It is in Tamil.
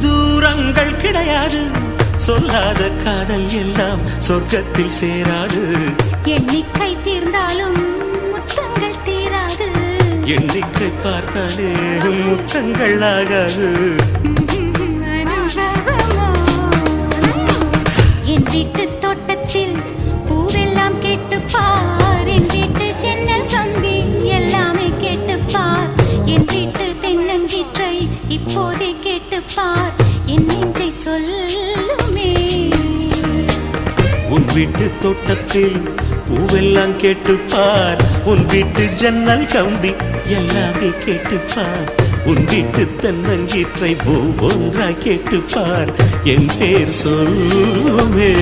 தூரங்கள் கிடையாது, சொல்லாத காதல் எல்லாம் சொர்க்கத்தில் சேராது. எண்ணிக்கை தீர்ந்தாலும் முத்தங்கள் தீராது, எண்ணிக்கை பார்த்தாலே முத்தங்கள் ஆகாது. என் வீட்டு தோட்டத்தில் பூவெல்லாம் கேட்டுப்பார், என் வீட்டு ஜன்னல் கம்பி எல்லாமே கேட்டுப்பார், என் வீட்டு தென்னங்கீற்றை இப்போதே கேட்டுப்பார், என் நெஞ்சை சொல்லுமே. உன் வீட்டு தோட்டத்தில் பூவெல்லாம் கேட்டுப்பார், உன் வீட்டு ஜன்னல் கம்பி எல்லாமே கேட்டுப்பார், உன் வீட்டு தென்னங்கீற்றை ஒவ்வொன்றாய் கேட்டுப்பார், என் பேர் சொல்லுமே.